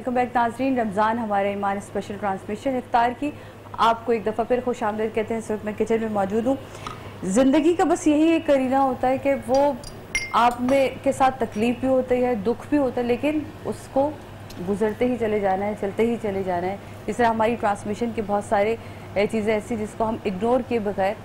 Welcome back नाजरीन। रमज़ान हमारे ईमान special transmission इफ्तार की आपको एक दफ़ा फिर खुश आमदीद कहते हैं। इस वक्त मैं किचन में मौजूद हूँ। ज़िंदगी का बस यही एक करीना होता है कि वो आप में के साथ तकलीफ़ भी होती है, दुख भी होता है, लेकिन उसको गुजरते ही चले जाना है, चलते ही चले जाना है। इस तरह हमारी ट्रांसमिशन के बहुत सारे चीज़ें ऐसी जिसको हम इग्नोर किए बगैर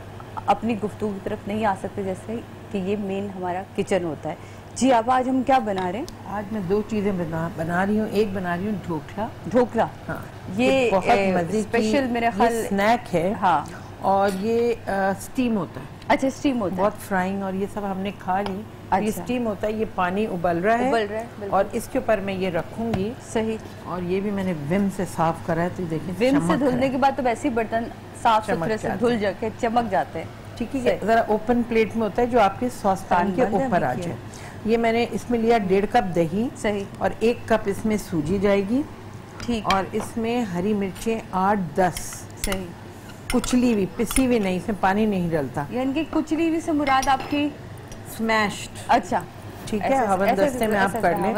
अपनी गुफ्तगू की तरफ नहीं आ सकते, जैसे कि ये मेन हमारा किचन होता है। जी आप आज हम क्या बना रहे हैं? आज मैं दो चीज़ें बना रही हूँ। एक बना रही हूँ ढोकला। हाँ, ये बहुत मजे स्पेशल मेरे ख्याल स्नैक है। हाँ, और ये स्टीम होता है। अच्छा, स्टीम होता है, बहुत फ्राइंग और ये सब हमने खा ली। अच्छा। ये स्टीम होता है, ये पानी उबल रहा है और इसके ऊपर मैं ये रखूंगी। सही। और ये भी मैंने विम से साफ करा है, तो देखिए विम से धुलने के बाद तो वैसे ही बर्तन साफ सुथरे से धुल जाके चमक जाते हैं। ठीक है, जरा ओपन प्लेट में होता है जो आपके सॉसपैन के ऊपर आ जाए। ये मैंने इसमें लिया 1.5 कप दही। सही। और 1 कप इसमें सूजी जाएगी। ठीक। और इसमें हरी मिर्चें 8-10। सही। कुचली हुई, पिसी हुई नहीं, इसमें पानी नहीं डलता। यानी कि कुचली हुई से मुराद आपकी स्मैश्ड। अच्छा, ठीक है, हवन दस्ते में आप कर लें,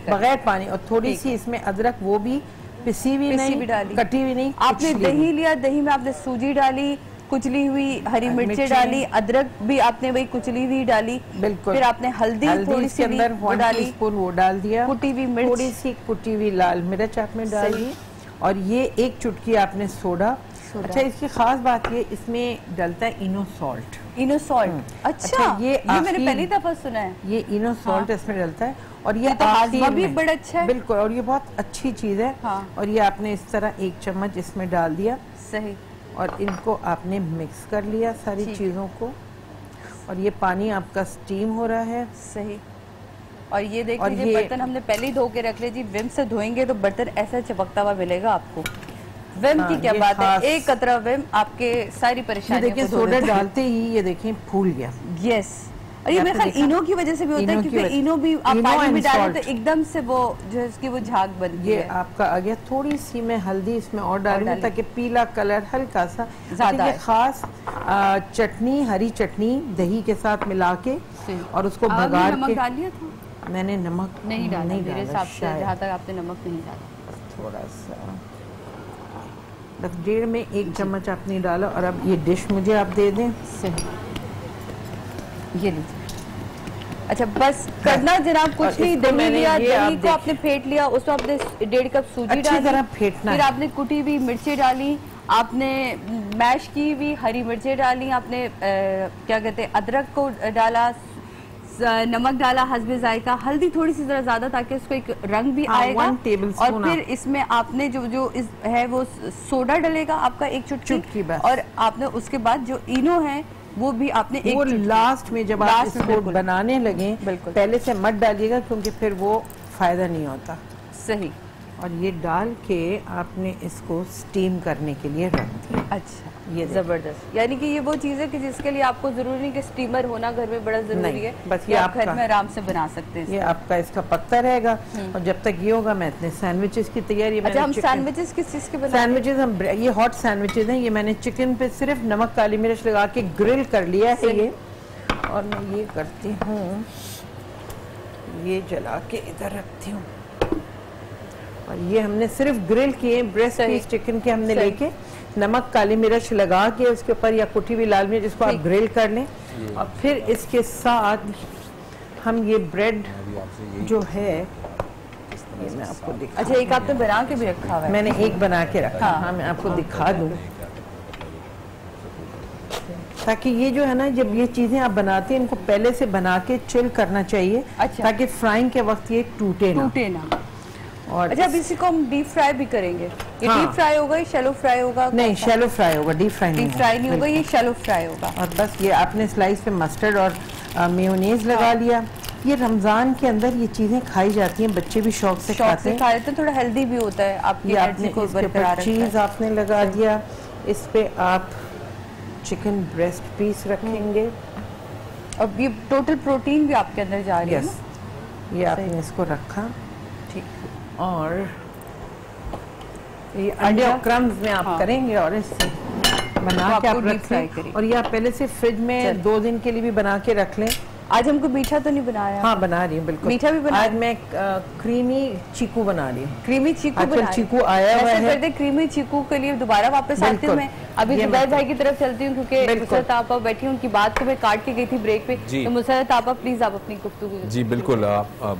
बगैर पानी। और थोड़ी सी इसमें अदरक, वो भी पिसी हुई नहीं, कटी हुई नहीं। आपने दही लिया, दही में आपने सूजी डाली, कुचली हुई हरी मिर्चें डाली, अदरक भी आपने वही कुचली हुई डाली। बिल्कुल। फिर आपने हल्दी थोड़ी सी अंदर 1 टीस्पून वो डाल दिया, कुटी हुई मिर्च, थोड़ी सी कुटी हुई लाल मिर्च आपने डाली, और ये 1 चुटकी आपने सोडा। अच्छा, इसकी खास बात ये इसमें डलता है इनो सॉल्ट। इनो सॉल्ट, अच्छा, ये मैंने पहली दफा सुना है। ये इनो सॉल्ट इसमें डलता है और ये हाजमा भी बड़ा अच्छा है। बिल्कुल, और ये बहुत अच्छी चीज है। हाँ। और ये आपने इस तरह 1 चम्मच इसमें डाल दिया। सही। और इनको आपने मिक्स कर लिया सारी चीज़ों को। और ये पानी आपका स्टीम हो रहा है। सही। और ये देख लीजिए, बर्तन हमने पहले ही धो के रख ले जी। विम से धोएंगे तो बर्तन ऐसा चमकता हुआ मिलेगा आपको। विम की क्या बात है, एक कतरा विम आपके सारी परेशानी देखिए, सोडा डालते ही ये देखें फूल गया। यस। और ये मेरे ख्याल इनो की वजह से भी होता है, क्योंकि इनो भी आप पानी में डालें तो एकदम से वो जो है उसकी वो झाग बनती है। ये आपका आ गया। थोड़ी सी मैं हल्दी इसमें और डालूंगी ताकि पीला कलर हल्का सा ज्यादा। खास चटनी, हरी चटनी दही के साथ मिला के और उसको भगा के। नमक डाल लिया था? मैंने नमक नहीं डाला, मेरे हिसाब से जहाँ तक आपने नमक नहीं डाला। थोड़ा सा, बस 1.5 में 1 चम्मच आपने डाला। और अब ये डिश मुझे आप दे दें। सही, ये लीजिए। अच्छा, बस करना जनाब कुछ नहीं। दही लिया, दही को आपने फेंट लिया, उसमें आपने 1.5 कप सूजी डाली, फिर आपने कुटी हुई मिर्चें डाली, आपने मैश की हुई हरी मिर्चें डाली, आपने क्या कहते हैं अदरक को डाला, नमक डाला हस्बे जायका, हल्दी थोड़ी सी जरा ज्यादा ताकि उसको एक रंग भी आएगा। और फिर इसमें आपने जो है वो सोडा डलेगा आपका 1 चुटकी। और आपने उसके बाद जो इनो है वो भी आपने एक लास्ट में जब आप इसको बनाने लगे, पहले से मत डालिएगा क्योंकि फिर वो फायदा नहीं होता। सही। और ये डाल के आपने इसको स्टीम करने के लिए रख दिया। अच्छा, ये जबरदस्त। यानी कि ये वो चीज़ है कि जिसके लिए आपको जरूरी नहीं कि स्टीमर होना घर में बड़ा जरूरी है, बस ये आप घर में आराम से बना सकते हैं। ये आपका इसका पकता रहेगा। और जब तक ये होगा मैं इतने सैंडविचेस की तैयारी। अच्छा, हम सैंडविचेस किस चीज़ के बनाते हैं? सैंडविचेस हम ये हॉट सैंडविचेस हैं। ये मैंने चिकन पे सिर्फ नमक काली मिर्च लगा के ग्रिल कर लिया है ये। और मैं ये करती हूँ, ये जला के इधर रखती हूँ। और ये हमने सिर्फ ग्रिल किए ब्रेस्ट पीस चिकन के, हमने लेके नमक काली मिर्च लगा के उसके ऊपर या कुटी हुई लाल मिर्च, इसको आप ग्रिल कर लें। और फिर इसके साथ हम ये ब्रेड जो है ये मैं आपको दिखा। अच्छा, एक आपने बना के भी रखा हुआ है? मैंने एक बना के रखा। हाँ, मैं आपको दिखा दूं ताकि ये जो है ना, जब ये चीजें आप बनाते हैं इनको पहले से बना के चिल करना चाहिए। अच्छा। ताकि फ्राइंग के वक्त ये टूटे ना। और अच्छा, अब इसी को हम डीप फ्राई भी करेंगे। ये डीप फ्राई होगा, ये शैलो फ्राई होगा? नहीं, शैलो फ्राई होगा, डीप फ्राई नहीं होगा, ये शैलो फ्राई होगा। और बस ये आपने स्लाइस पे मस्टर्ड और मेयोनेज लगा लिया। ये रमजान के अंदर ये चीजें खाई जाती हैं, बच्चे भी शौक से खाते हैं, थोड़ा हेल्दी भी होता है। आपकी चीज आपने लगा दिया। इस पे आप चिकन ब्रेस्ट पीस रखेंगे। अब ये टोटल प्रोटीन भी आपके अंदर जा रही है। ये आपने इसको रखा। ठीक। और ये अंडे क्रम्स में आप करेंगे और इससे बना के आप रखें। और ये आप पहले से फ्रिज में 2 दिन के लिए भी बना के रख लें आज हमको मीठा तो नहीं बनाया? हाँ बना रही हूँ, बिल्कुल मीठा भी बना। आज मैं क्रीमी चीकू बना रही हूँ। क्रीमी चीकू बना, चीकू आया हुआ है। क्रीमी चीकू के लिए दोबारा वापस आती हूँ मैं। अभी जुबैर भाई की तरफ चलती हूँ क्योंकि मुसरत आपा बैठी, उनकी बात को मैं काट के गई थी ब्रेक पे। तो मुसरत आपा प्लीज आप अपनी गुफ्तगू। जी बिल्कुल,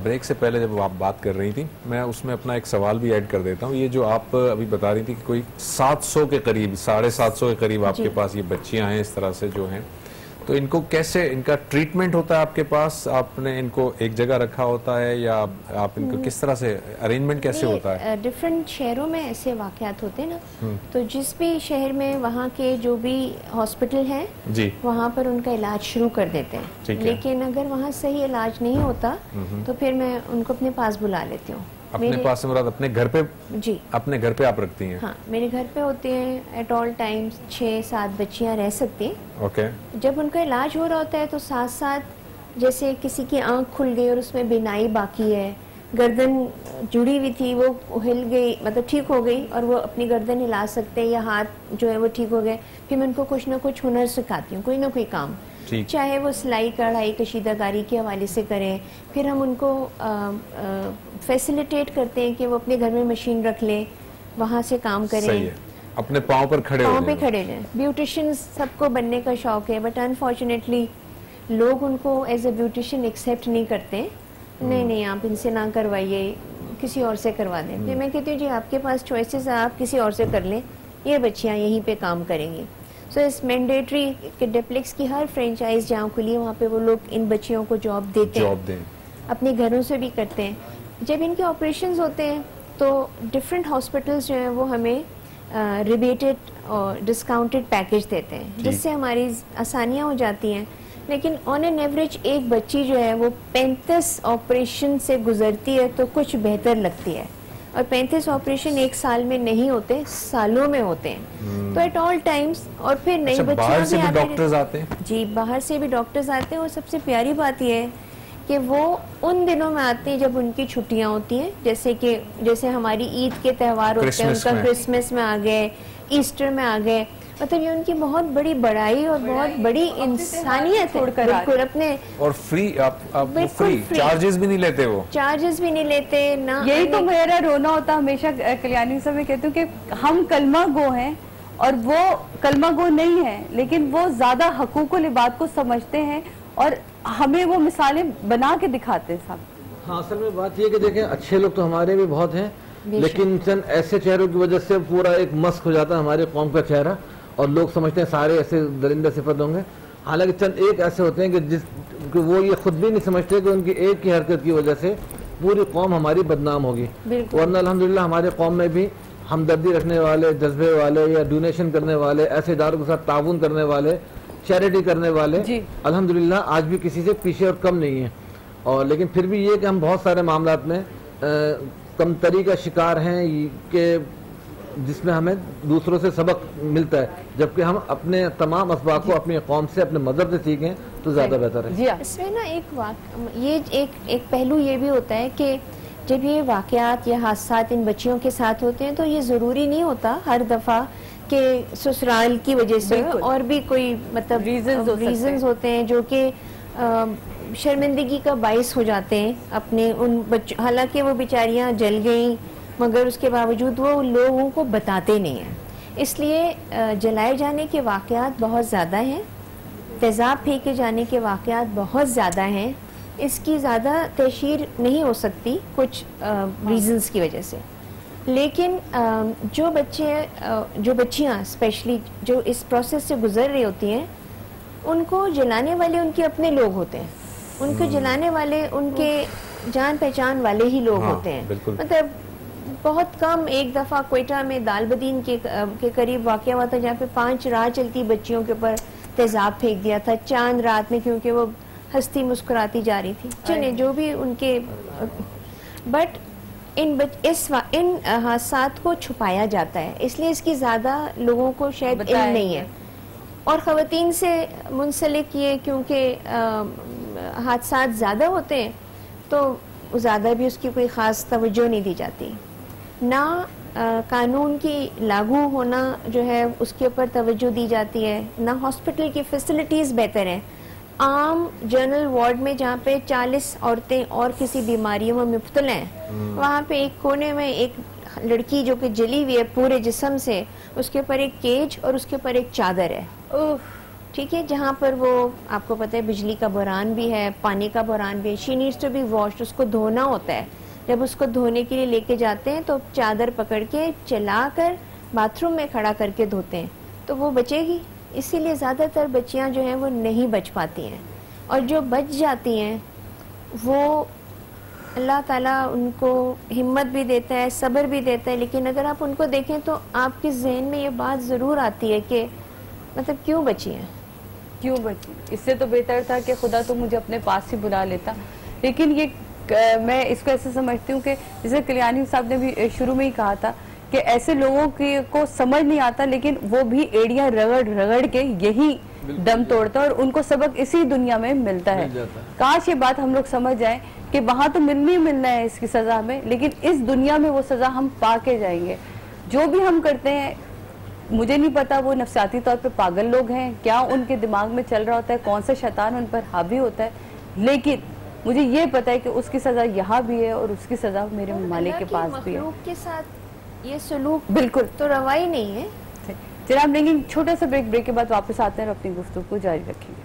ब्रेक से पहले जब आप बात कर रही थी मैं उसमें अपना एक सवाल भी ऐड कर देता हूँ। ये जो आप अभी बता रही थी कि कोई 700 के करीब, 750 के करीब आपके पास ये बच्चियां हैं इस तरह से जो हैं, तो इनको कैसे, इनका ट्रीटमेंट होता है आपके पास? आपने इनको एक जगह रखा होता है या आप इनको किस तरह से अरेंजमेंट कैसे होता है? डिफरेंट शहरों में ऐसे वाकयात होते हैं ना, तो जिस भी शहर में वहाँ के जो भी हॉस्पिटल हैं जी वहाँ पर उनका इलाज शुरू कर देते हैं। लेकिन अगर वहाँ सही इलाज नहीं होता तो फिर मैं उनको अपने पास बुला लेती हूँ। अपने पास से मुराद अपने घर पे? जी अपने घर पे आप रखती हैं? हाँ मेरे घर पे होते हैं एट ऑल टाइम्स 6-7 बच्चियां रह सकती हैं। ओके। जब उनका इलाज हो रहा होता है तो साथ साथ जैसे किसी की आंख खुल गई और उसमें बिनाई बाकी है, गर्दन जुड़ी हुई थी वो हिल गई, मतलब ठीक हो गई और वो अपनी गर्दन हिला सकते हैं या हाथ जो है वो ठीक हो गए, फिर मैं उनको कुछ ना कुछ हुनर सिखाती हूँ, कोई ना कोई काम, चाहे वो सिलाई कढ़ाई कशीदाकारी के हवाले से करें। फिर हम उनको फैसिलिटेट करते हैं कि वो अपने घर में मशीन रख लें, वहाँ से काम करें। सही है। अपने पाँव पर खड़े रहें। ब्यूटिशियन सबको बनने का शौक है बट अनफॉर्चुनेटली लोग उनको एज ए ब्यूटिशियन एक्सेप्ट नहीं करते। नहीं आप इनसे ना करवाइए, किसी और से करवा दें। फिर मैं कहती हूँ जी आपके पास चॉइसेस है, आप किसी और से कर लें, ये बच्चियाँ यहीं पे काम करेंगी। सो इस मैंडेटरी कि डिप्लेक्स की हर फ्रेंचाइज जहाँ खुली है वहाँ पे वो लोग इन बच्चियों को जॉब देते हैं, अपने घरों से भी करते हैं। जब इनके ऑपरेशंस होते हैं तो डिफरेंट हॉस्पिटल्स जो हैं वो हमें रिबेटेड और डिस्काउंटेड पैकेज देते हैं, जिससे हमारी आसानियाँ हो जाती हैं। लेकिन ऑन एन एवरेज एक बच्ची जो है वो 35 ऑपरेशन से गुजरती है तो कुछ बेहतर लगती है, और 35 ऑपरेशन एक साल में नहीं होते, सालों में होते हैं। तो एट ऑल टाइम्स, और फिर नई बच्चियां बाहर से भी डॉक्टर्स आते हैं? जी बाहर से भी डॉक्टर्स आते हैं, और सबसे प्यारी बात यह है कि वो उन दिनों में आते हैं जब उनकी छुट्टियां होती हैं, जैसे हमारी ईद के त्यौहार होते हैं, उनका क्रिसमस में आ गए, ईस्टर में आ गए, मतलब ये उनकी बहुत बड़ी बड़ाई और बहुत बड़ी इंसानियत है। बिल्कुल अपने और फ्री, आप फ्री, चार्जेस भी नहीं लेते, वो चार्जेस भी नहीं लेते ना। यही तो मेरा रोना होता हमेशा कल्याणी से, मैं कहती हूँ कि हम कलमा गो हैं और वो कलमा गो नहीं है, लेकिन वो ज्यादा हकूकुल इबाद को समझते हैं और हमें वो मिसालें बना के दिखाते हैं सब। हाँ असल में बात ये कि देखें अच्छे लोग तो हमारे भी बहुत हैं, लेकिन चंद ऐसे चेहरों की वजह से पूरा एक मस्क हो जाता है हमारे कौम का चेहरा, और लोग समझते हैं सारे ऐसे दरिंदा सिफत होंगे। हालांकि चंद एक ऐसे होते हैं कि वो ये खुद भी नहीं समझते कि उनकी एक की हरकत की वजह से पूरी कौम हमारी बदनाम होगी। वरना अल्हम्दुलिल्लाह हमारे कौम में भी हमदर्दी रखने वाले, जज्बे वाले या डोनेशन करने वाले, ऐसे इदारों के साथ ताउन करने वाले, चैरिटी करने वाले अल्हम्दुलिल्लाह आज भी किसी से पीछे और कम नहीं है। और लेकिन फिर भी ये कि हम बहुत सारे मामलात में कमतरी का शिकार हैं कि जिसमें हमें दूसरों से सबक मिलता है, जबकि हम अपने तमाम असबाब को अपनी कौम से, अपने मज़हब से सीखें तो ज़्यादा बेहतर है। इसमें ना एक पहलू ये भी होता है कि जब ये वाक़यात या हादसात इन बच्चियों के साथ होते हैं तो ये ज़रूरी नहीं होता हर दफ़ा कि ससुराल की वजह से, और भी कोई मतलब रीजंस होते हैं जो कि शर्मिंदगी का बाइस हो जाते हैं अपने उन बच्चों। हालांकि वो बेचारियां जल गई मगर उसके बावजूद वो लोगों को बताते नहीं हैं, इसलिए जलाए जाने के वाक़यात बहुत ज़्यादा हैं, तेज़ाब फेंके जाने के वाक़यात बहुत ज़्यादा हैं। इसकी ज़्यादा तशहीर नहीं हो सकती कुछ रीजंस की वजह से। लेकिन जो बच्चियाँ स्पेशली जो इस प्रोसेस से गुजर रही होती हैं, उनको जलाने वाले उनके अपने लोग होते हैं, उनको जलाने वाले उनके जान पहचान वाले ही लोग होते हैं। मतलब बहुत कम, एक दफ़ा कोयटा में दालबदीन के करीब वाक़या हुआ था जहाँ पे 5 राह चलती बच्चियों के ऊपर तेज़ाब फेंक दिया था चांद रात में, क्योंकि वो हंसती मुस्कुराती जा रही थी। चले जो भी उनके, बट इन हादसात को छुपाया जाता है, इसलिए इसकी ज़्यादा लोगों को शायद इल्म नहीं है। और ख़वातीन से मुंसलिक ये क्योंकि हादसात ज़्यादा होते हैं तो ज़्यादा भी उसकी कोई ख़ास तवज्जो नहीं दी जाती, ना कानून की लागू होना जो है उसके ऊपर तवज्जो दी जाती है, ना हॉस्पिटल की फैसिलिटीज़ बेहतर हैं आम जनरल वार्ड में जहाँ पे 40 औरतें और किसी बीमारियों में मुब्तला हैं, वहाँ पे एक कोने में एक लड़की जो कि जली हुई है पूरे जिस्म से, उसके ऊपर एक केज और उसके ऊपर एक चादर है, ठीक है, जहाँ पर वो आपको पता है बिजली का बहरान भी है, पानी का बहरान भी है। She needs to be washed, उसको धोना होता है। जब उसको धोने के लिए लेके जाते हैं तो चादर पकड़ के चला कर बाथरूम में खड़ा करके धोते हैं, तो वो बचेगी। इसीलिए ज़्यादातर बच्चियाँ जो हैं वो नहीं बच पाती हैं, और जो बच जाती हैं वो अल्लाह ताला उनको हिम्मत भी देता है, सब्र भी देता है। लेकिन अगर आप उनको देखें तो आपके जहन में ये बात ज़रूर आती है कि मतलब क्यों बची हैं, क्यों बची। इससे तो बेहतर था कि खुदा तो मुझे अपने पास ही बुला लेता। लेकिन ये मैं इसको ऐसे समझती हूँ कि जैसे कल्याणी साहब ने भी शुरू में ही कहा था कि ऐसे लोगों को समझ नहीं आता, लेकिन वो भी एड़ियां रगड़ रगड़ के यही दम तोड़ता है और उनको सबक इसी दुनिया में मिलता है। काश ये बात हम लोग समझ जाएं कि वहां तो मिलना है इसकी सजा में, लेकिन इस दुनिया में वो सजा हम पा के जाएंगे। जो भी हम करते हैं, मुझे नहीं पता वो नफसियाती तौर पे पागल लोग हैं क्या, उनके दिमाग में चल रहा होता है, कौन सा शैतान उन पर हावी होता है, लेकिन मुझे ये पता है कि उसकी सजा यहाँ भी है और उसकी सजा मेरे मालिक के पास भी है। के साथ ये सलूक बिल्कुल तो रवाई नहीं है। चलिए हम लेंगे छोटा सा ब्रेक के बाद वापस आते हैं और अपनी गुफ्तगू को जारी रखेंगे।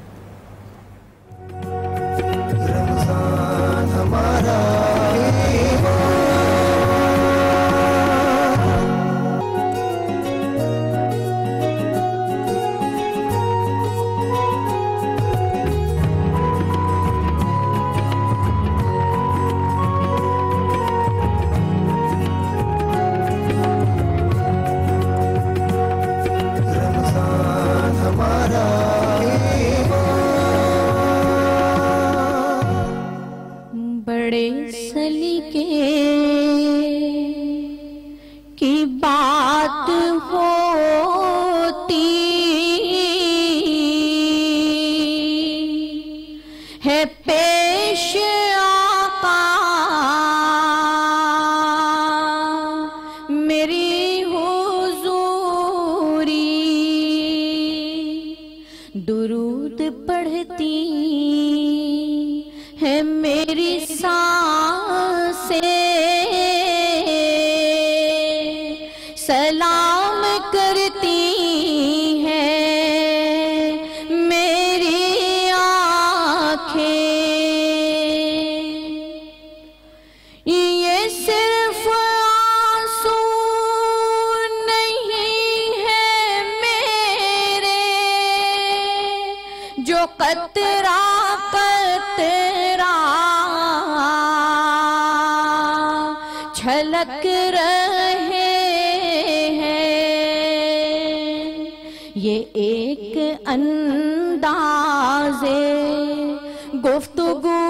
छलक रहे हैं, ये एक अंदाज़े गुफ्तगू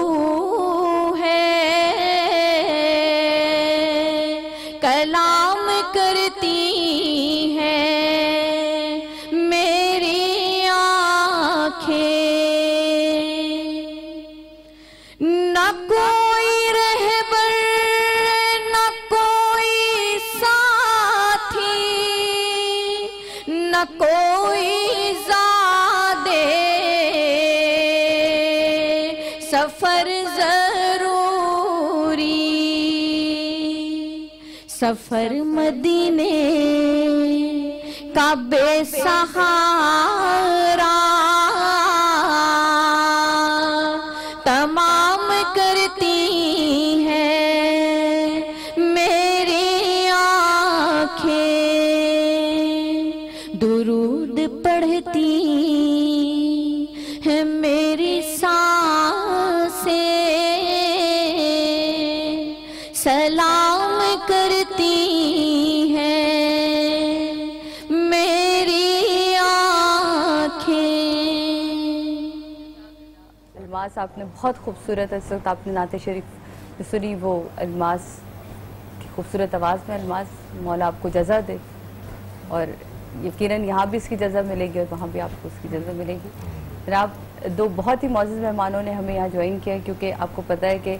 है, कलाम करती है मेरी आँखें, न कोई रहबर न कोई साथी न कोई ज़ादे, सफर जरूरी, सफर मदीने का बेसहारा तमाम करती हैं मेरी आँखें, दुरूद पढ़ती हैं मेरी सांसें, सलाम करती हैं मेरी आँखें। अलमास आपने बहुत खूबसूरत, इस वक्त आपने नाते शरीफ सुनी, वो अलमास की खूबसूरत आवाज़ में। अलमास मौला आपको जज़ा दे, और यकीनन यहाँ भी इसकी जज़ा मिलेगी और वहाँ भी आपको उसकी जज़ा मिलेगी। जनाब, दो बहुत ही मौजूद मेहमानों ने हमें यहाँ ज्वाइन किया है, क्योंकि आपको पता है कि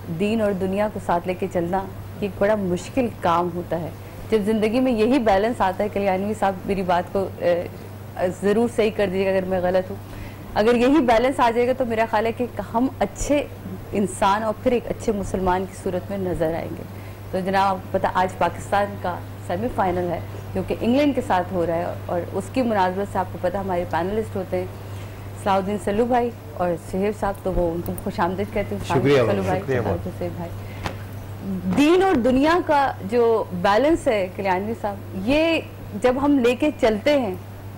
दीन और दुनिया को साथ लेके चलना ये एक बड़ा मुश्किल काम होता है। जब ज़िंदगी में यही बैलेंस आता है, कल्याणी साहब मेरी बात को ज़रूर सही कर दीजिएगा अगर मैं गलत हूँ, अगर यही बैलेंस आ जाएगा तो मेरा ख्याल है कि हम अच्छे इंसान और फिर एक अच्छे मुसलमान की सूरत में नजर आएंगे। तो जनाब आपको पता आज पाकिस्तान का सेमीफाइनल है क्योंकि इंग्लैंड के साथ हो रहा है और उसकी मुनासबत से आपको पता हमारे पैनलिस्ट होते हैं सलाउद्दीन सल्लू भाई और सुहेब साहब, तो वो उनको खुशामदीद कहते हैं। शुक्रिया भाई दीन और दुनिया का जो बैलेंस है कल्याणी साहब, ये जब हम लेके चलते हैं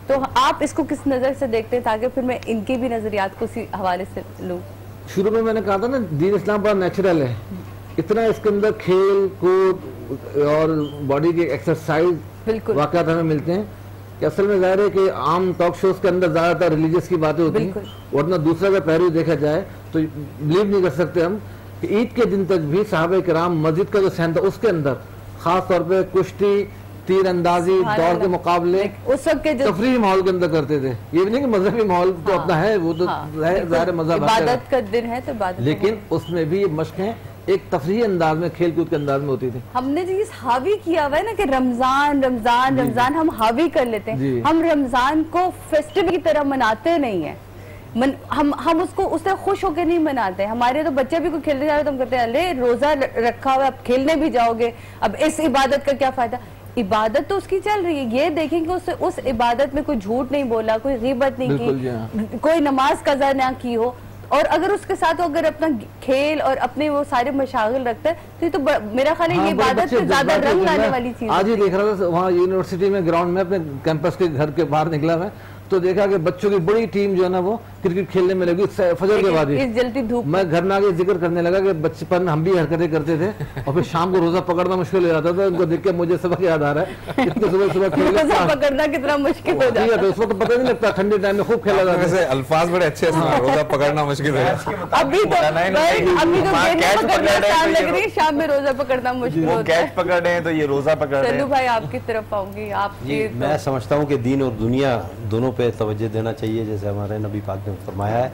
तो आप इसको किस नजर से देखते हैं, ताकि फिर मैं इनके भी नजरियात को उसी हवाले से लूँ। शुरू में मैंने कहा था ना दीन इस्लाम बड़ा नेचुरल है, इतना इसके अंदर खेल कूद और बॉडी की एक्सरसाइज बिल्कुल वाकयात हमें मिलते हैं कि असल में जाहिर है कि आम टॉक शोज के अंदर ज्यादातर रिलीजियस की बातें होती हैं, वरना दूसरा अगर पहलू देखा जाए तो बिलीव नहीं कर सकते हम कि ईद के दिन तक भी साहबे किराम मस्जिद का जो सहन था उसके अंदर खास तौर पे कुश्ती, तीर अंदाजी, दौड़ के मुकाबले उस वक्त के जो तफरीही माहौल के अंदर करते थे। ये भी नहीं कि मजहबी माहौल तो अपना है, वो तो ज़ाहिर मजहब इबादत का दिन है तो इबादत, लेकिन उसमें भी ये मशक़ें एक तफरीही अंदाज में, खेल कूद के अंदाज में होती थी। हमने जो ये हावी किया हुआ है ना कि रमजान रमजान रमजान हम हावी कर लेते हैं, हम रमजान को फेस्टिवल की तरह मनाते नहीं है। हम उसको उस तरह खुश होकर नहीं मनाते। हमारे तो बच्चे भी कोई खेलने जा रहे तो हम कहते हैं अरे रोजा रखा हुआ, अब खेलने भी जाओगे, अब इस इबादत का क्या फायदा। इबादत तो उसकी चल रही है, ये देखेंगे उस इबादत में कोई झूठ नहीं बोला, कोई ग़ीबत नहीं की, कोई नमाज कज़ा ना की हो, और अगर उसके साथ अगर अपना खेल और अपने वो सारे मशागिल रखता है तो ये तो मेरा ख्याल है ये इबादत से ज्यादा रंग लाने वाली चीज। आज ही देख रहा था वहाँ यूनिवर्सिटी में ग्राउंड में अपने कैंपस के घर के बाहर निकला मैं तो देखा कि बच्चों की बड़ी टीम जो है ना वो क्रिकेट खेलने में लगी फजर के बाद ही। जलती धूप मैं घर में आके जिक्र करने लगा कि बचपन हम भी हरकतें करते थे और फिर शाम को रोजा पकड़ना मुश्किल हो जाता था। उनको देख के मुझे सबक याद आ रहा है, इतने सुबह सुबह रोजा पकड़ना कितना मुश्किल हो जाता है। उस वक्त पता नहीं लगता, ठंडे टाइम में खूब खेला जाता है। अल्फाज बड़े अच्छे हैं, रोजा पकड़ना मुश्किल है। अभी तो लग रही है, शाम में रोजा पकड़ना मुश्किल होता है। कैच पकड़ रहे हैं तो ये रोजा पकड़ रहे हैं। चलो भाई आपकी तरफ आऊंगी। आप मैं समझता हूँ कि दीन और दुनिया दोनों पे तवज्जो देना चाहिए, जैसे हमारे नबी पाक ने फरमाया है।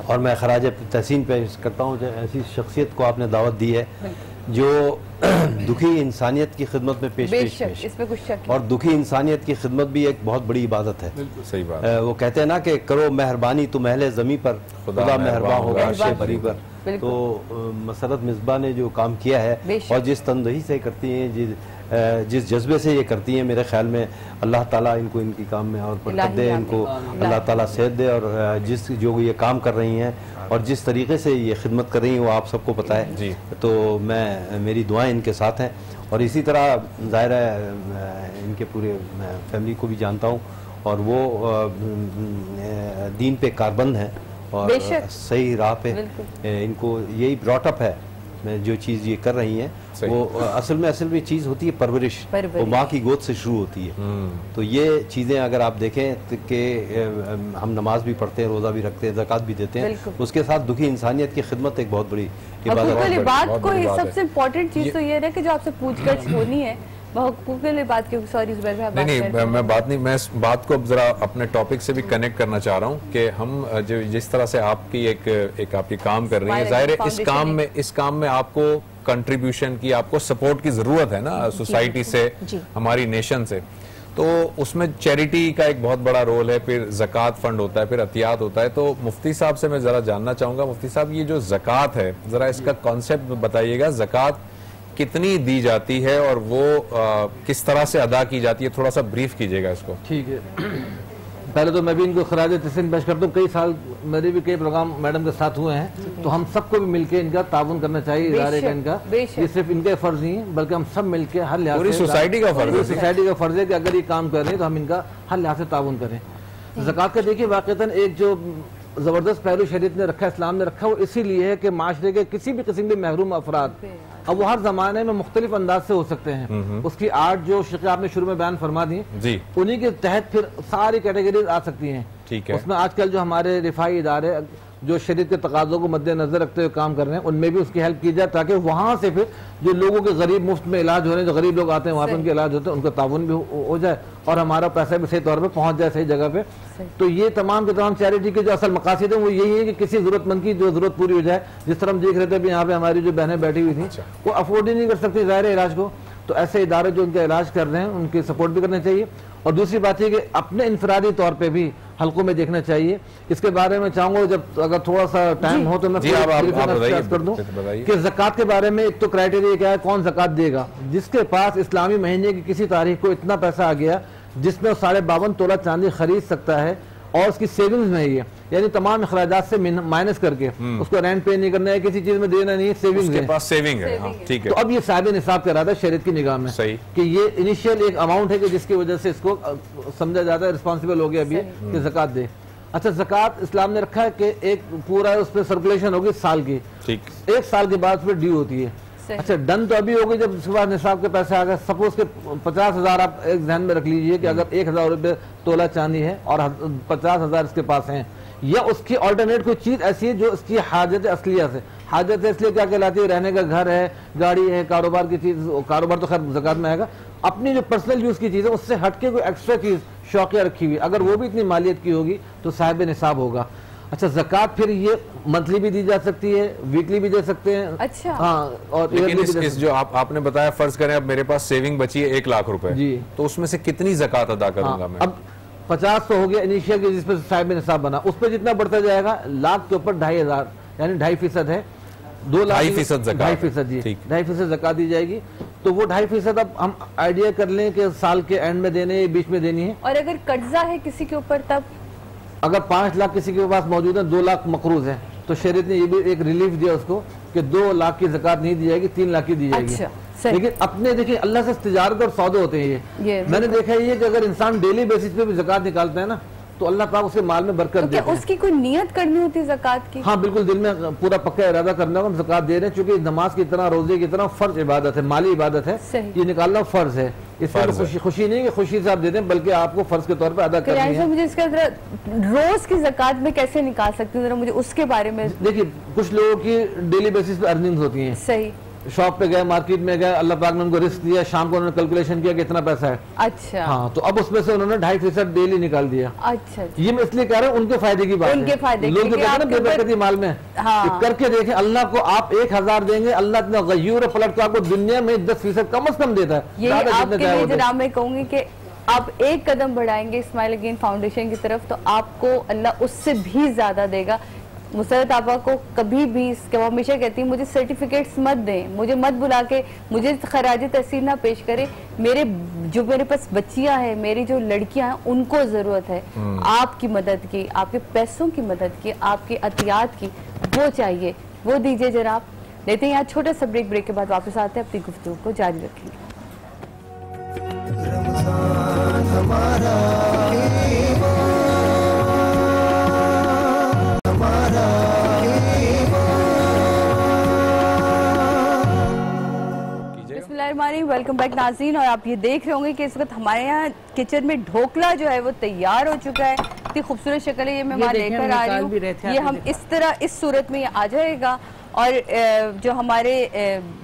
और मैं खराज तहसीन पेश करता हूँ, ऐसी शख्सियत को आपने दावत दी है जो दुखी इंसानियत की खिदमत में पेश इसमें कुछ शक और दुखी इंसानियत की खिदमत भी एक बहुत बड़ी इबादत है। सही बात। वो कहते हैं ना कि करो मेहरबानी तुम अहले ज़मी पर, खुदा मेहरबान होगा अर्शे बरी पर। तो मसरत मिसबा ने जो काम किया है और जिस तंदही से करती हैं, जिस जज्बे से ये करती हैं, मेरे ख्याल में अल्लाह ताला इनको इनकी काम में और बरकत दे, इनको अल्लाह ताला सेहत दे। और जिस जो ये काम कर रही हैं और जिस तरीके से ये खिदमत कर रही हैं वो आप सबको पता है जी। तो मेरी दुआएं इनके साथ हैं और इसी तरह ज़ाहिर है इनके पूरे फैमिली को भी जानता हूँ और वो दीन पे कारबंद हैं और सही राह पे इनको यही ब्रॉटअप है। जो चीज़ ये कर रही हैं वो असल में चीज़ होती है परवरिश, वो माँ की गोद से शुरू होती है। तो ये चीज़ें अगर आप देखें कि हम नमाज भी पढ़ते हैं, रोज़ा भी रखते हैं, ज़कात भी देते हैं, उसके साथ दुखी इंसानियत की खिदमत एक बहुत बड़ी इबादत है। सबसे इम्पोर्टेंट चीज़ तो ये है कि जो आपसे पूछगछ होनी है मैं बात को जरा अपने टॉपिक से भी कनेक्ट करना चाह रहा हूँ कि हम जो जिस तरह से आपकी एक आपकी काम कर रही है, जाहिर है इस काम में आपको कंट्रीब्यूशन की, आपको सपोर्ट की जरूरत है ना, सोसाइटी से, हमारी नेशन से। तो उसमें चैरिटी का एक बहुत बड़ा रोल है, फिर ज़कात फंड होता है, फिर अतियात होता है। तो मुफ्ती साहब से मैं जरा जानना चाहूंगा, मुफ्ती साहब ये जो ज़कात है जरा इसका कॉन्सेप्ट बताइएगा, ज़कात कितनी दी जाती है और वो किस तरह से अदा की जाती है, थोड़ा सा ब्रीफ कीजिएगा इसको। ठीक है, पहले तो मैं भी इनको खराज तहसीन पेश करता हूँ। कई साल मेरे भी कई प्रोग्राम मैडम के साथ हुए हैं, तो हम सबको भी मिलकर इनका ताउन करना चाहिए इदारे का इनका। ये सिर्फ इनके फर्ज नहीं है बल्कि हम सब मिलकर हर लिहाज से सोसाइटी का फर्ज है कि अगर ये काम कर रहे हैं तो हम इनका हर लिहाज से ताउन करें। ज़कात का देखिए वाक़तन एक जो ज़बरदस्त पहलू शरीयत ने रखा, इस्लाम ने रखा, वो इसीलिए है कि माशरे के किसी भी किस्म के महरूम अफराद, अब वो हर जमाने में मुख्तलिफ अंदाज से हो सकते हैं। उसकी 8 जो शिक़ आपने शुरू में बयान फरमा दी, उन्हीं के तहत फिर सारी कैटेगरीज आ सकती हैं। ठीक है, उसमें आजकल जो हमारे रिफाई इदारे जो शरीयत के तकाज़ों को मद्देनजर रखते हुए काम कर रहे हैं, उनमें भी उसकी हेल्प की जाए ताकि वहाँ से फिर जो लोगों के गरीब मुफ्त में इलाज हो रहे हैं, जो गरीब लोग आते हैं वहाँ पे उनके इलाज होते हैं, उनका ताउन भी हो जाए और हमारा पैसा भी सही तौर पर पहुँच जाए सही जगह पे। तो ये तमाम के तमाम चैरिटी के जो असल मकासद है वो यही है कि किसी जरूरतमंद की जो जरूरत पूरी हो जाए। जिस तरह हम देख रहे थे अभी यहाँ पे हमारी जो बहनें बैठी हुई थी वो अफोर्ड ही नहीं कर सकती ज़ाहिर इलाज को, तो ऐसे इदारे जो उनका इलाज कर रहे हैं उनकी सपोर्ट भी करना चाहिए। और दूसरी बात है कि अपने इनफरादी तौर पे भी हलकों में देखना चाहिए। इसके बारे में चाहूंगा जब अगर थोड़ा सा टाइम हो तो मैं कर दूं कि ज़कात के बारे में एक तो क्राइटेरिया क्या है, कौन ज़कात देगा। जिसके पास इस्लामी महीने की किसी तारीख को इतना पैसा आ गया जिसमें 52.5 तोला चांदी खरीद सकता है और उसकी सेविंग्स में है, यानी तमाम अखराजात से माइनस करके उसको रेंट पे नहीं करना है, किसी चीज में देना नहीं है, सेविंग है, पास सेविंग है। हाँ, ठीक है। तो अब ये साहिब निसाब कह रहा था शरीयत की निगाह में सही कि ये इनिशियल एक अमाउंट है कि जिसकी वजह से इसको समझा जाता है रिस्पॉन्सिबल हो गया अभी कि ज़कात दे। अच्छा, ज़कात इस्लाम ने रखा है कि एक पूरा उस पर सर्कुलेशन होगी साल की, ठीक, 1 साल के बाद फिर ड्यू होती है। अच्छा, डन तो अभी होगी जब उसके बाद निसाब के पैसे आ गए। सपोज के 50,000 आप एक ध्यान में रख लीजिए कि अगर 1,000 रुपये तोला चांदी है और 50,000 इसके पास हैं, या उसकी ऑल्टरनेट कोई चीज ऐसी है जो उसकी हाजत असलिया से, हाजत इसलिए क्या कहलाती है, रहने का घर है, गाड़ी है, कारोबार की चीज, कारोबार तो खैर ज़कात में आएगा, अपनी जो पर्सनल यूज की चीज है उससे हटके कोई एक्स्ट्रा चीज शौकिया रखी हुई, अगर वो भी इतनी मालियत की होगी तो साहिब निसाब होगा। अच्छा, ज़कात फिर ये मंथली भी दी जा सकती है, वीकली भी दे सकते हैं। अच्छा, हाँ, और इस जो आपने बताया, फर्ज करें अब मेरे पास सेविंग बची है 1 लाख रुपए जी, तो उसमें से कितनी ज़कात अदा करूंगा मैं? अब 50 तो हो गया इनिशियल की, जिस पर साहिब निसाब बना, उस पर जितना बढ़ता जाएगा लाख के ऊपर 2,500 यानी 2.5% है, 2 लाख 2.5% ज़कात, 2.5% जी, 2.5% ज़कात दी जाएगी। तो वो 2.5% अब हम आइडिया कर लें कि साल के एंड में देने है, बीच में देनी है। और अगर कर्जा है किसी के ऊपर, तब अगर 5 लाख किसी के पास मौजूद है, 2 लाख मकरूज है, तो शरीयत ने ये भी एक रिलीफ दिया उसको कि 2 लाख की ज़कात नहीं दी जाएगी, 3 लाख की दी जाएगी। अच्छा, लेकिन अपने देखिए अल्लाह से तिजारत और सौदे होते हैं ये मैंने देखा है कि अगर इंसान डेली बेसिस पे भी ज़कात निकालता है ना, तो अल्लाह पाक उसके माल में बरकत देता है। उसकी कोई नियत करनी होती है ज़कात की? हाँ बिल्कुल, दिल में पूरा पक्का इरादा करना हम ज़कात दे रहे हैं, क्योंकि नमाज की तरह, रोजे की तरह फर्ज इबादत है, माली इबादत है, ये निकालना फर्ज है। इसमें खुशी नहीं कि खुशी से आप दे दें, बल्कि आपको फर्ज के तौर पर अदा करनी है। मुझे इसका रोज की ज़कात में कैसे निकाल सकती हूँ, मुझे उसके बारे में। देखिए, कुछ लोगों की डेली बेसिस पे अर्निंग्स होती हैं, सही, शॉप पे गए, मार्केट में गए, अल्लाह पाक ने उनको रिस्क दिया, शाम को उन्होंने कैलकुलेशन किया कितना पैसा है। अच्छा, हाँ, तो अब उसमें से उन्होंने 2.5% डेली निकाल दिया। अच्छा, ये मैं इसलिए कह रहा हूँ उनके फायदे की बात है, उनके फायदे लोग जो कहते हैं ना बेबरकती माल में, हाँ, करके देखें, अल्लाह को आप 1,000 देंगे, अल्लाह इतना गयूर पलट को आपको दुनिया में 10% कम से कम देता है। मैं कहूंगी कि आप एक कदम बढ़ाएंगे इस्माइल अगेन फाउंडेशन की तरफ, तो आपको अल्लाह उससे भी ज्यादा देगा। मुसरत आपा को कभी भी, वो हमेशा कहती है मुझे सर्टिफिकेट्स मत दें, मुझे मत बुला के मुझे खराज तहसील ना पेश करें, मेरे पास बच्चियां हैं, मेरी जो लड़कियां हैं, उनको जरूरत है आपकी मदद की, आपके पैसों की मदद की, आपकी अतियात की, वो चाहिए, वो दीजिए जनाब। लेते हैं यहाँ छोटा सा ब्रेक के बाद वापस आते हैं, अपनी गुफ्तगू को जारी रखेंगे। वेलकम बैक नाज़रीन, और आप ये देख रहे होंगे कि इस वक्त हमारे यहाँ किचन में ढोकला जो है वो तैयार हो चुका है। इतनी खूबसूरत शक्ल है, ये मैं वहाँ लेकर आ रही हूँ। ये हम इस तरह, इस सूरत में ये आ जाएगा, और जो हमारे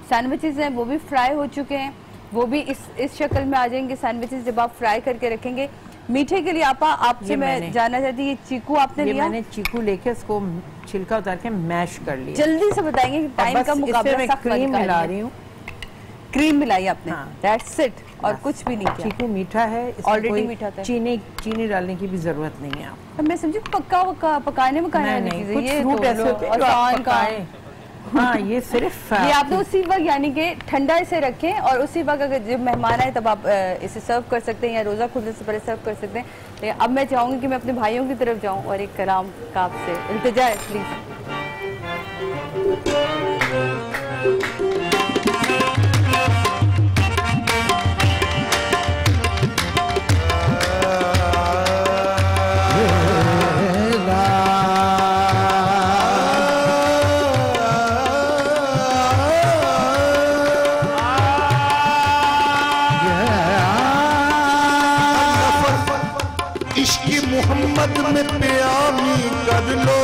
सैंडविचेस हैं वो भी फ्राई हो चुके हैं, वो भी इस शक्ल में आ जाएंगे सैंडविचेस जब आप फ्राई करके रखेंगे। मीठे के लिए आपा आपसे मैं जानना चाहती हूँ, ये चीकू आपने लिया? मैंने चीकू लेके उसको छिलका उतार के मैश कर लिया। जल्दी से बताएंगे कि टाइम का मुकाबला, क्रीम मिला रही हूँ, क्रीम मिलाई आपने, दैट्स इट, और कुछ भी नहीं किया। चीकू मीठा है, ऑलरेडी मीठा था, चीनी डालने की भी जरूरत नहीं है। अब मैं समझी पकाने में ये फ्रूट ऐसे आसान का है। हाँ, ये सिर्फ ये आपने उसी वक्त यानी कि ठंडा से रखें, और उसी वक्त अगर जब मेहमान आए तब आप इसे सर्व कर सकते हैं, या रोज़ा खुलने से पहले सर्व कर सकते हैं। लेकिन अब मैं चाहूँगी कि मैं अपने भाइयों की तरफ जाऊँ और एक कलाम का आपसे इल्तिजा है, प्लीज़। मोहम्मद में प्यामी कर लो,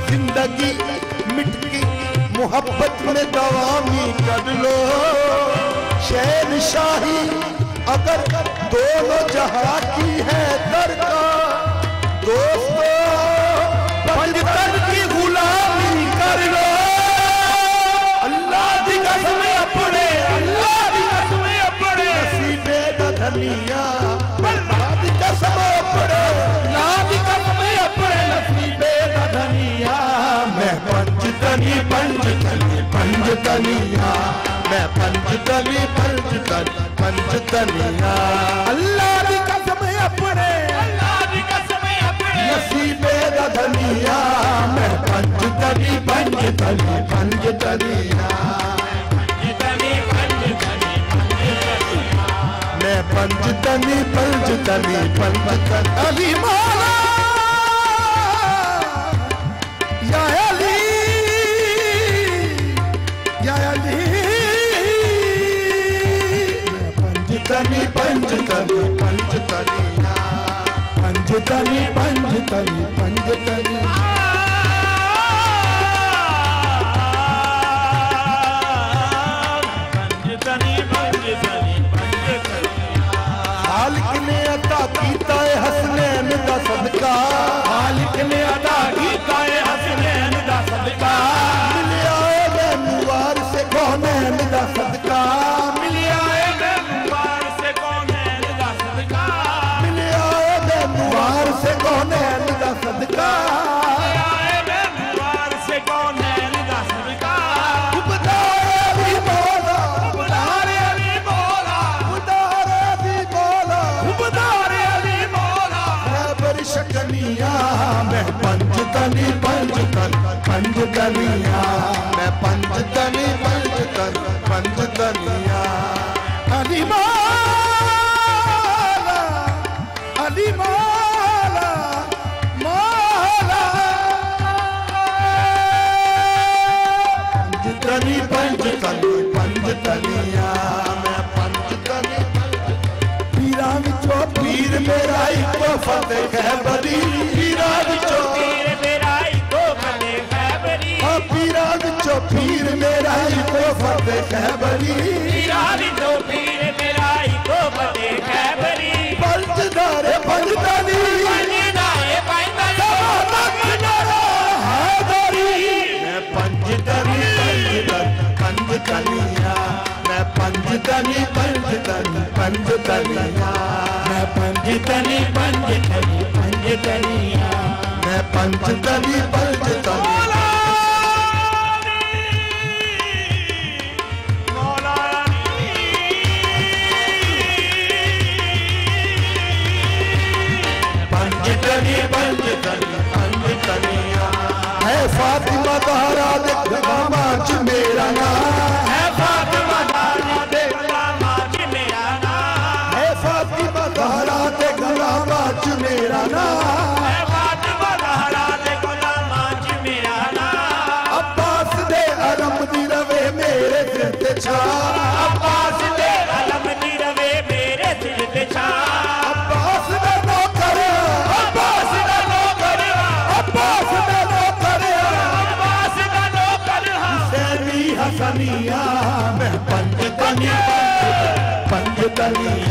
जिंदगी मिट की मोहब्बत में दवामी कर लो। शहनशाही अगर दोनों जहां की है दरकार, दोस्तों पंजतन की गुलामी कर लो। अल्लाह दी कसम अपने, अल्लाह दी कसम अपने, नसीबे दा धनिया सब पड़े पंचतनी पंचतनी पंचतनिया, मैं पंचतनी पंचतनी पंचतनिया। अल्लाह दी कसम अपने, अल्लाह दी कसम अपने नसीबे दा धनिया, मैं पंचतनी पंचतनी पंचतनिया। मैं पंचतनी पंचतनी पंचतनी। अली मौला या अली या अली, मैं पंचतनी पंचतनी पंचतनिया, पंचतनी पंचतनी पंचतनी। खालिक ने अता कीता है हसनैन दा सदका, खालिक ने अता कीता है हसनैन दा सदका। मिलिया है मैनू वारिस कौनैन दा सदका, मिलिया है मैनू वारिस कौनैन दा सदका, मिलिया है मैनू वारिस कौनैन दा सदका, मिलिया है मैनू वारिस कौनैन दा सदका। उबदारे दी मौला, उबदारे दी मौला, उबदारे दी मौला, उबदारे दी मौला। खैबर शकनिया, मैं पंचतनी पंचतनी पंचतनिया, मैं पंचतनी पंचतनी पंचतनिया। अली मौला, अली मौला, मौला। पंचतनी पंचतनी पंचतनिया, मैं पंचतनी पीरा विचों पीर मेरा इको फतेह खैबरी, पीरा विचों पीर मेरा इको फतेह खैबरी, पीरा विचों पीर मेरा इको फतेह खैबरी, पीरा विचों पीर मेरा इको फतेह खैबरी। पंचदारे पंचतनी पंचदारे पंचतनी हैदरी, मैं पंचतनी पंचतनी पंचतनिया, मैं पंचतनी पंचतनी पंचतनिया, मैं पंचतनी पंचतनी पंचतनिया, मैं पंचतनी पंचतनी। पंचतनी पंचतनी पंचतनिया। है फातिमा तारा दे गुलामा च मेरा नाम, है फातिमा तारा दे गुलामा च मेरा नाम, है फातिमा तारा दे गुलामा च मेरा नाम, है फातिमा तारा दे गुलामा च मेरा नाम। अब्बास दे अलम दी रवे मेरे सिर ते छा, अब्बास दे अलम दी रवे मेरे सिर ते छा। अब्बास दा नौकर, अब्बास दा नौकर, अब्बास दा नौकर, अब्बास दा नौकर हुसैनी हसनिया, मैं पंचतनी पंचतनिया।